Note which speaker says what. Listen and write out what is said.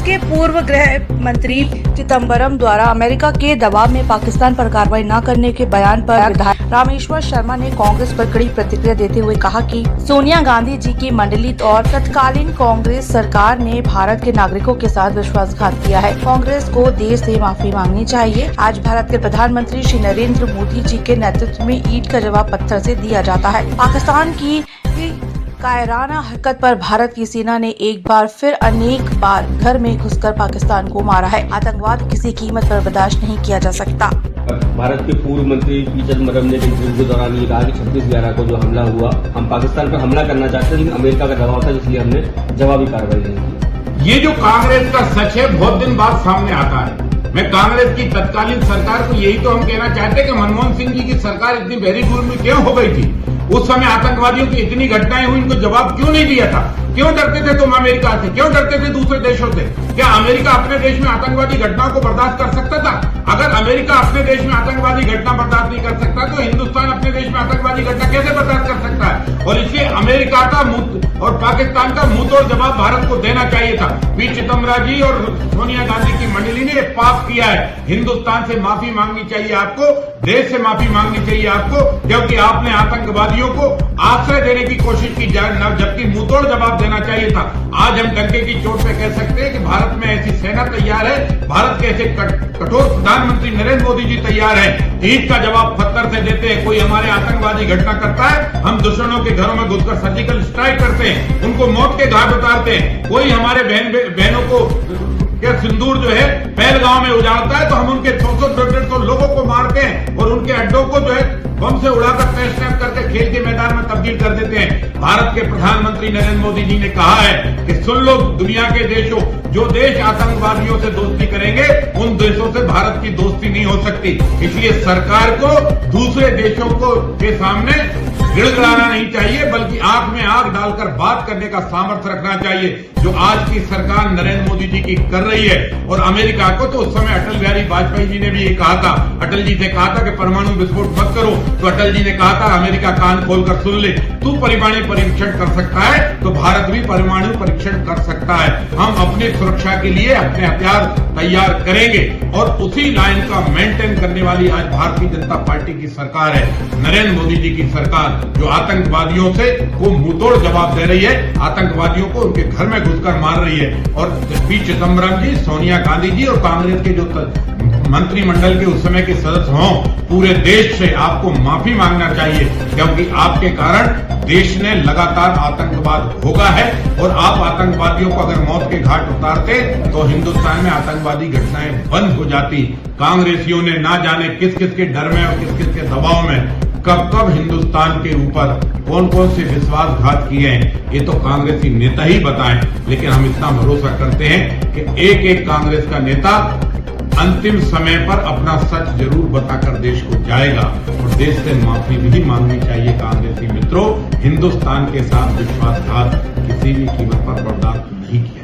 Speaker 1: के पूर्व गृह मंत्री चिदम्बरम द्वारा अमेरिका के दबाव में पाकिस्तान पर कार्रवाई न करने के बयान पर विधायक रामेश्वर शर्मा ने कांग्रेस पर कड़ी प्रतिक्रिया देते हुए कहा कि सोनिया गांधी जी की मंडली और तत्कालीन कांग्रेस सरकार ने भारत के नागरिकों के साथ विश्वासघात किया है। कांग्रेस को देश से माफी मांगनी चाहिए। आज भारत के प्रधानमंत्री श्री नरेंद्र मोदी जी के नेतृत्व में ईंट का जवाब पत्थर से दिया जाता है। पाकिस्तान की कायराना हरकत पर भारत की सेना ने एक बार फिर अनेक बार घर में घुसकर पाकिस्तान को मारा है। आतंकवाद किसी कीमत पर बर्दाश्त नहीं किया जा सकता।
Speaker 2: भारत के पूर्व मंत्री पी चिदम्बरम ने इंटरव्यू के दौरान ये कहा कि 26/11 को जो हमला हुआ, हम पाकिस्तान पर हमला करना चाहते थे, लेकिन अमेरिका का दबाव था, इसलिए हमने जवाबी कार्रवाई नहीं की।
Speaker 3: ये जो कांग्रेस का सच है बहुत दिन बाद सामने आता है। मैं कांग्रेस की तत्कालीन सरकार को यही तो हम कहना चाहते हैं कि मनमोहन सिंह जी की सरकार इतनी बेरीगुल में क्यों हो गई थी। उस समय आतंकवादियों की इतनी घटनाएं हुई, इनको जवाब क्यों नहीं दिया था? क्यों डरते थे तुम अमेरिका से? क्यों डरते थे दूसरे देशों से? क्या अमेरिका अपने देश में आतंकवादी घटनाओं को बर्दाश्त कर सकता था? अगर अमेरिका अपने देश में आतंकवादी घटना बर्दाश्त नहीं कर सकता तो हिंदुस्तान अपने देश में आतंकवादी घटना कैसे बर्दाश्त कर सकता है? और इसलिए अमेरिका का और पाकिस्तान का मुंहतोड़ जवाब भारत को देना चाहिए था। पी चिदम्बरम जी और सोनिया गांधी की मंडली ने पाप किया है। हिंदुस्तान से माफी मांगनी चाहिए आपको, देश से माफी मांगनी चाहिए आपको, क्योंकि आपने आतंकवादियों को आश्रय देने की कोशिश की, जबकि मुंहतोड़ जवाब देना चाहिए था। आज हम डंके की चोट पे कह सकते हैं कि भारत में ऐसी सेना तैयार है, भारत के ऐसे कठोर प्रधानमंत्री नरेंद्र मोदी जी तैयार हैं। ईंट का जवाब पत्थर से देते हैं। कोई हमारे आतंकवादी घटना करता है, हम दुश्मनों के घरों में घुसकर सर्जिकल स्ट्राइक करते हैं, उनको मौत के घाट उतारते हैं। कोई हमारे बहनों को क्या सिंदूर जो है पहलगांव में उजाड़ता है तो हम उनके 100-150 लोगों को मारते हैं और उनके अड्डों को जो है बम से उड़ाकर तहस नहस करके खेल के मैदान में तब्दील कर देते हैं। भारत के प्रधानमंत्री नरेंद्र मोदी जी ने कहा है कि सुन लो दुनिया के देशों, जो देश आतंकवादियों से दोस्ती करेंगे उन देशों से भारत की दोस्ती नहीं हो सकती। इसलिए सरकार को दूसरे देशों को के सामने गिड़गिड़ाना नहीं चाहिए, बल्कि आंख में आंख डालकर बात करने का सामर्थ्य रखना चाहिए, जो आज की सरकार नरेंद्र मोदी जी की कर रही है। और अमेरिका को तो उस समय अटल बिहारी वाजपेयी जी ने भी ये कहा था, अटल जी से कहा था कि परमाणु विस्फोट मत करो, तो अटल जी ने कहा था अमेरिका कान खोलकर सुन ले, तू परमाणु परीक्षण कर सकता है तो भारत भी परमाणु परीक्षण कर सकता है। हम अपनी सुरक्षा के लिए अपने हथियार तैयार करेंगे और उसी लाइन का मेंटेन करने वाली आज भारतीय जनता पार्टी की सरकार है, नरेंद्र मोदी जी की सरकार, जो आतंकवादियों से को मुंहतोड़ जवाब दे रही है, आतंकवादियों को उनके घर में घुसकर मार रही है। और पी चिदम्बरम जी, सोनिया गांधी जी और कांग्रेस के जो मंत्रिमंडल के उस समय के सदस्य हों, पूरे देश से आपको माफी मांगना चाहिए, क्योंकि आपके कारण देश ने लगातार आतंकवाद भोगा है। और आप आतंकवादियों को अगर मौत के घाट उतारते तो हिंदुस्तान में आतंकवादी घटनाएं बंद हो जाती। कांग्रेसियों ने ना जाने किस किस के डर में और किस किस के दबाव में कब कब हिंदुस्तान के ऊपर कौन कौन से विश्वासघात किए हैं, ये तो कांग्रेसी नेता ही बताएं। लेकिन हम इतना भरोसा करते हैं कि एक एक कांग्रेस का नेता अंतिम समय पर अपना सच जरूर बताकर देश को जाएगा और देश से माफी भी मांगनी चाहिए। कांग्रेसी मित्रों, हिंदुस्तान के साथ विश्वासघात किसी भी कीमत पर बर्दाश्त नहीं किया।